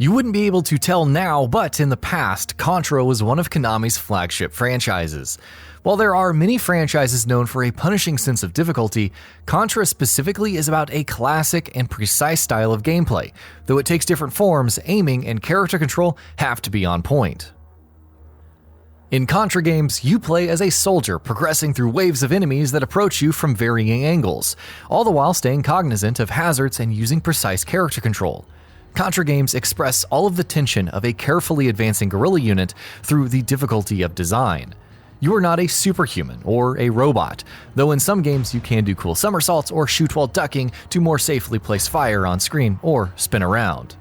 You wouldn't be able to tell now, but in the past, Contra was one of Konami's flagship franchises. While there are many franchises known for a punishing sense of difficulty, Contra specifically is about a classic and precise style of gameplay. Though it takes different forms, aiming and character control have to be on point. In Contra games, you play as a soldier progressing through waves of enemies that approach you from varying angles, all the while staying cognizant of hazards and using precise character control. Contra games express all of the tension of a carefully advancing guerrilla unit through the difficulty of design. You are not a superhuman or a robot, though in some games you can do cool somersaults or shoot while ducking to more safely place fire on screen or spin around.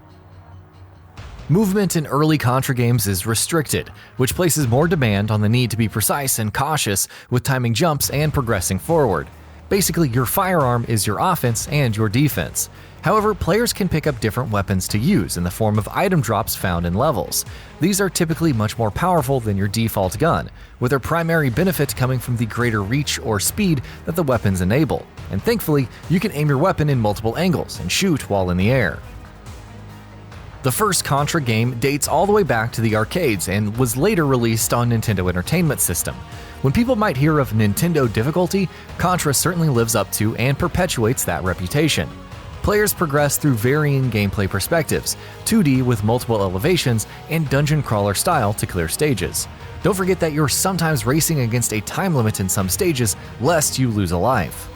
Movement in early Contra games is restricted, which places more demand on the need to be precise and cautious with timing jumps and progressing forward. Basically, your firearm is your offense and your defense. However, players can pick up different weapons to use in the form of item drops found in levels. These are typically much more powerful than your default gun, with their primary benefit coming from the greater reach or speed that the weapons enable. And thankfully, you can aim your weapon in multiple angles and shoot while in the air. The first Contra game dates all the way back to the arcades and was later released on Nintendo Entertainment System. When people might hear of Nintendo difficulty, Contra certainly lives up to and perpetuates that reputation. Players progress through varying gameplay perspectives, 2D with multiple elevations, and dungeon crawler style to clear stages. Don't forget that you're sometimes racing against a time limit in some stages, lest you lose a life.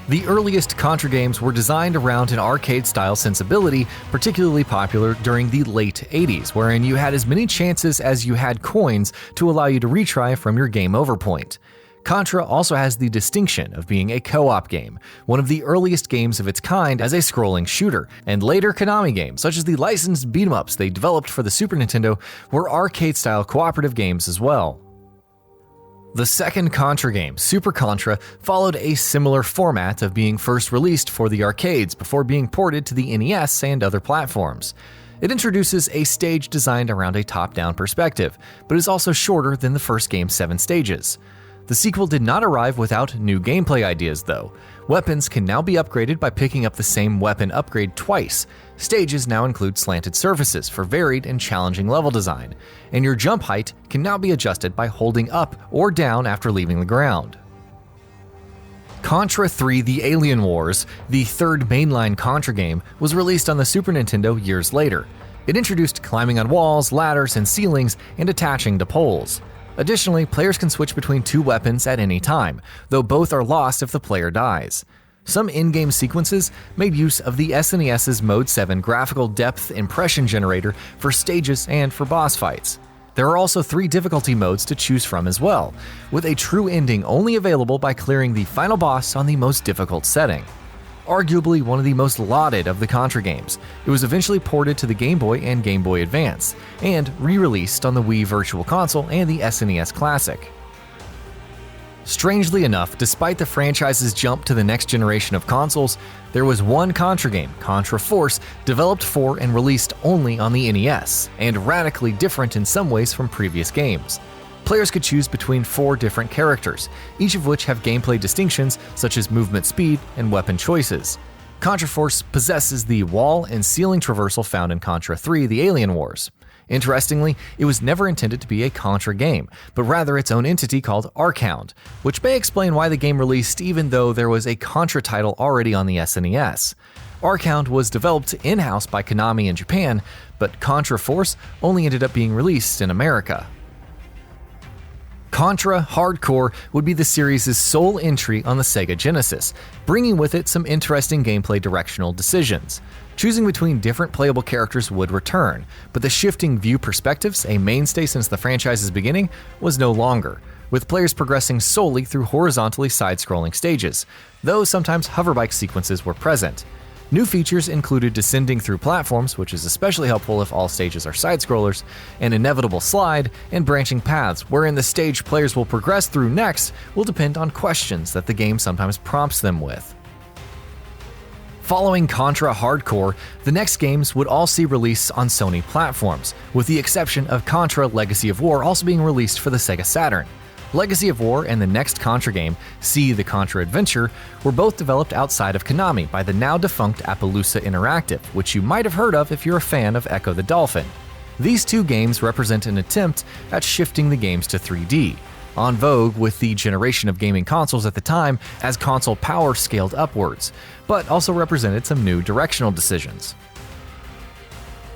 The earliest Contra games were designed around an arcade-style sensibility, particularly popular during the late 80s, wherein you had as many chances as you had coins to allow you to retry from your game over point. Contra also has the distinction of being a co-op game, one of the earliest games of its kind as a scrolling shooter, and later Konami games, such as the licensed beat-em-ups they developed for the Super Nintendo, were arcade-style cooperative games as well. The second Contra game, Super Contra, followed a similar format of being first released for the arcades before being ported to the NES and other platforms. It introduces a stage designed around a top-down perspective, but is also shorter than the first game's 7 stages. The sequel did not arrive without new gameplay ideas, though. Weapons can now be upgraded by picking up the same weapon upgrade twice. Stages now include slanted surfaces for varied and challenging level design, and your jump height can now be adjusted by holding up or down after leaving the ground. Contra 3: The Alien Wars, the third mainline Contra game, was released on the Super Nintendo years later. It introduced climbing on walls, ladders, and ceilings, and attaching to poles. Additionally, players can switch between 2 weapons at any time, though both are lost if the player dies. Some in-game sequences made use of the SNES's Mode 7 graphical depth impression generator for stages and for boss fights. There are also 3 difficulty modes to choose from as well, with a true ending only available by clearing the final boss on the most difficult setting. Arguably one of the most lauded of the Contra games, it was eventually ported to the Game Boy and Game Boy Advance, and re-released on the Wii Virtual Console and the SNES Classic. Strangely enough, despite the franchise's jump to the next generation of consoles, there was one Contra game, Contra Force, developed for and released only on the NES, and radically different in some ways from previous games. Players could choose between 4 different characters, each of which have gameplay distinctions such as movement speed and weapon choices. Contra Force possesses the wall and ceiling traversal found in Contra 3: The Alien Wars. Interestingly, it was never intended to be a Contra game, but rather its own entity called Archound, which may explain why the game released even though there was a Contra title already on the SNES. Archound was developed in-house by Konami in Japan, but Contra Force only ended up being released in America. Contra Hardcore would be the series' sole entry on the Sega Genesis, bringing with it some interesting gameplay directional decisions. Choosing between different playable characters would return, but the shifting view perspectives, a mainstay since the franchise's beginning, was no longer, with players progressing solely through horizontally side-scrolling stages, though sometimes hoverbike sequences were present. New features included descending through platforms, which is especially helpful if all stages are side-scrollers, an inevitable slide, and branching paths, wherein the stage players will progress through next will depend on questions that the game sometimes prompts them with. Following Contra Hardcore, the next games would all see release on Sony platforms, with the exception of Contra Legacy of War also being released for the Sega Saturn. Legacy of War and the next Contra game, See the Contra Adventure, were both developed outside of Konami by the now-defunct Appaloosa Interactive, which you might have heard of if you're a fan of Echo the Dolphin. These two games represent an attempt at shifting the games to 3D, on vogue with the generation of gaming consoles at the time as console power scaled upwards, but also represented some new directional decisions.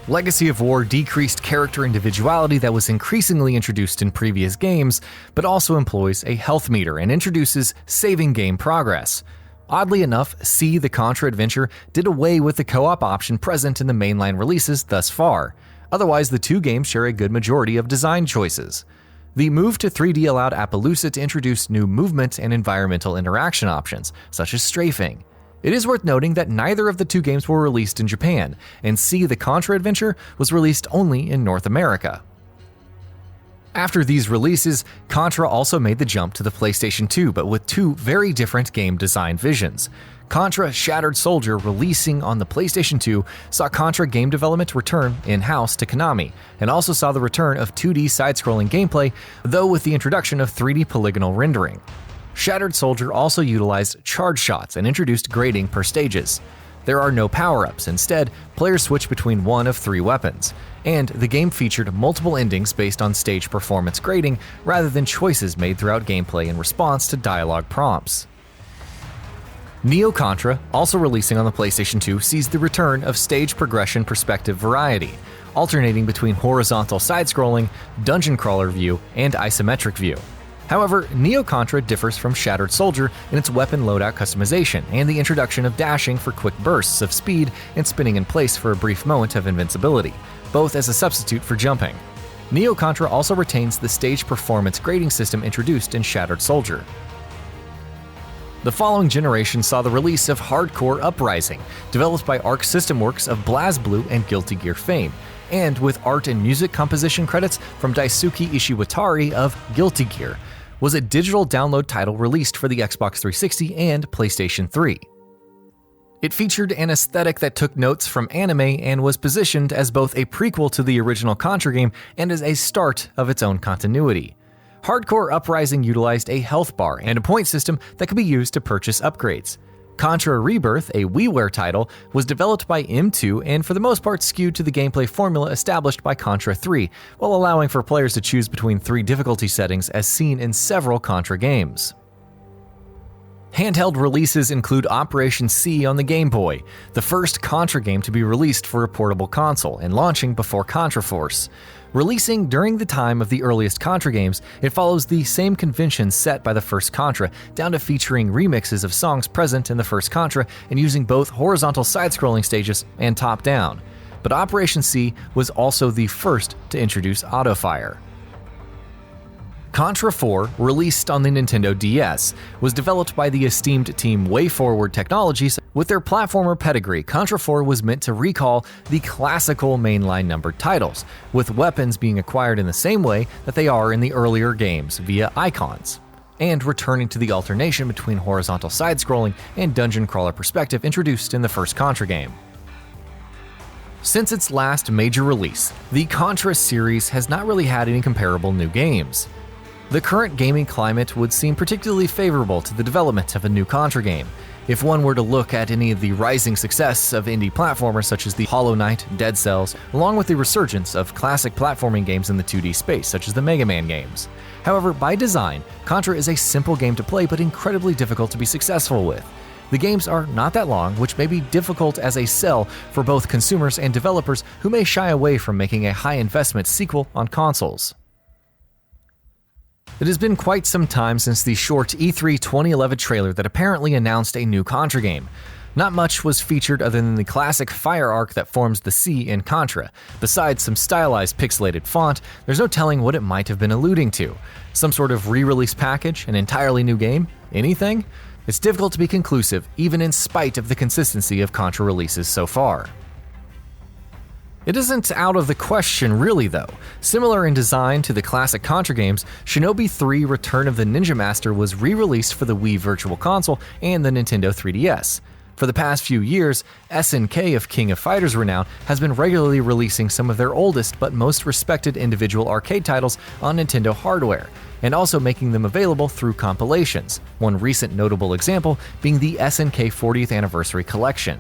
Legacy of War decreased character individuality that was increasingly introduced in previous games, but also employs a health meter and introduces saving game progress. Oddly enough, See the Contra Adventure did away with the co-op option present in the mainline releases thus far. Otherwise, the two games share a good majority of design choices. The move to 3D allowed Appaloosa to introduce new movement and environmental interaction options, such as strafing. It is worth noting that neither of the two games were released in Japan, and See the Contra Adventure was released only in North America. After these releases, Contra also made the jump to the PlayStation 2, but with two very different game design visions. Contra Shattered Soldier, releasing on the PlayStation 2, saw Contra game development return in-house to Konami, and also saw the return of 2D side-scrolling gameplay, though with the introduction of 3D polygonal rendering. Shattered Soldier also utilized charge shots and introduced grading per stages. There are no power-ups, instead, players switch between one of three weapons, and the game featured multiple endings based on stage performance grading rather than choices made throughout gameplay in response to dialogue prompts. Neo Contra, also releasing on the PlayStation 2, sees the return of stage progression perspective variety, alternating between horizontal side-scrolling, dungeon crawler view, and isometric view. However, Neo Contra differs from Shattered Soldier in its weapon loadout customization and the introduction of dashing for quick bursts of speed and spinning in place for a brief moment of invincibility, both as a substitute for jumping. Neo Contra also retains the stage performance grading system introduced in Shattered Soldier. The following generation saw the release of Hardcore Uprising, developed by Arc System Works of BlazBlue and Guilty Gear fame, and with art and music composition credits from Daisuke Ishiwatari of Guilty Gear, was a digital download title released for the Xbox 360 and PlayStation 3. It featured an aesthetic that took notes from anime and was positioned as both a prequel to the original Contra game and as a start of its own continuity. Hardcore Uprising utilized a health bar and a point system that could be used to purchase upgrades. Contra Rebirth, a WiiWare title, was developed by M2 and for the most part skewed to the gameplay formula established by Contra 3, while allowing for players to choose between three difficulty settings as seen in several Contra games. Handheld releases include Operation C on the Game Boy, the first Contra game to be released for a portable console and launching before Contra Force. Releasing during the time of the earliest Contra games, it follows the same conventions set by the first Contra, down to featuring remixes of songs present in the first Contra and using both horizontal side-scrolling stages and top-down. But Operation C was also the first to introduce autofire. Contra 4, released on the Nintendo DS, was developed by the esteemed team WayForward Technologies. With their platformer pedigree, Contra 4 was meant to recall the classical mainline numbered titles, with weapons being acquired in the same way that they are in the earlier games via icons, and returning to the alternation between horizontal side-scrolling and dungeon crawler perspective introduced in the first Contra game. Since its last major release, the Contra series has not really had any comparable new games. The current gaming climate would seem particularly favorable to the development of a new Contra game, if one were to look at any of the rising success of indie platformers such as the Hollow Knight, Dead Cells, along with the resurgence of classic platforming games in the 2D space such as the Mega Man games. However, by design, Contra is a simple game to play but incredibly difficult to be successful with. The games are not that long, which may be difficult as a sell for both consumers and developers who may shy away from making a high-investment sequel on consoles. It has been quite some time since the short E3 2011 trailer that apparently announced a new Contra game. Not much was featured other than the classic fire arc that forms the C in Contra. Besides some stylized pixelated font, there's no telling what it might have been alluding to. Some sort of re-release package? An entirely new game? Anything? It's difficult to be conclusive, even in spite of the consistency of Contra releases so far. It isn't out of the question really though. Similar in design to the classic Contra games, Shinobi 3 Return of the Ninja Master was re-released for the Wii Virtual Console and the Nintendo 3DS. For the past few years, SNK of King of Fighters renown has been regularly releasing some of their oldest but most respected individual arcade titles on Nintendo hardware, and also making them available through compilations, one recent notable example being the SNK 40th Anniversary Collection.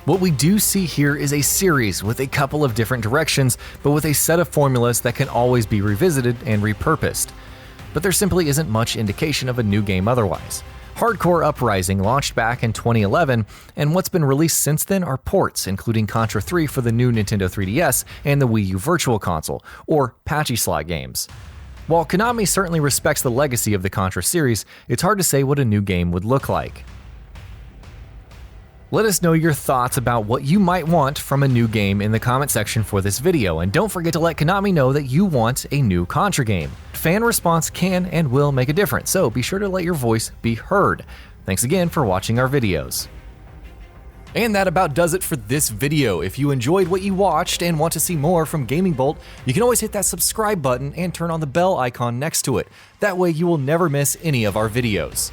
What we do see here is a series with a couple of different directions, but with a set of formulas that can always be revisited and repurposed. But there simply isn't much indication of a new game otherwise. Hardcore Uprising launched back in 2011, and what's been released since then are ports, including Contra 3 for the new Nintendo 3DS and the Wii U Virtual Console, or patchy slot games. While Konami certainly respects the legacy of the Contra series, it's hard to say what a new game would look like. Let us know your thoughts about what you might want from a new game in the comment section for this video, and don't forget to let Konami know that you want a new Contra game. Fan response can and will make a difference, so be sure to let your voice be heard. Thanks again for watching our videos. And that about does it for this video. If you enjoyed what you watched and want to see more from GamingBolt, you can always hit that subscribe button and turn on the bell icon next to it. That way you will never miss any of our videos.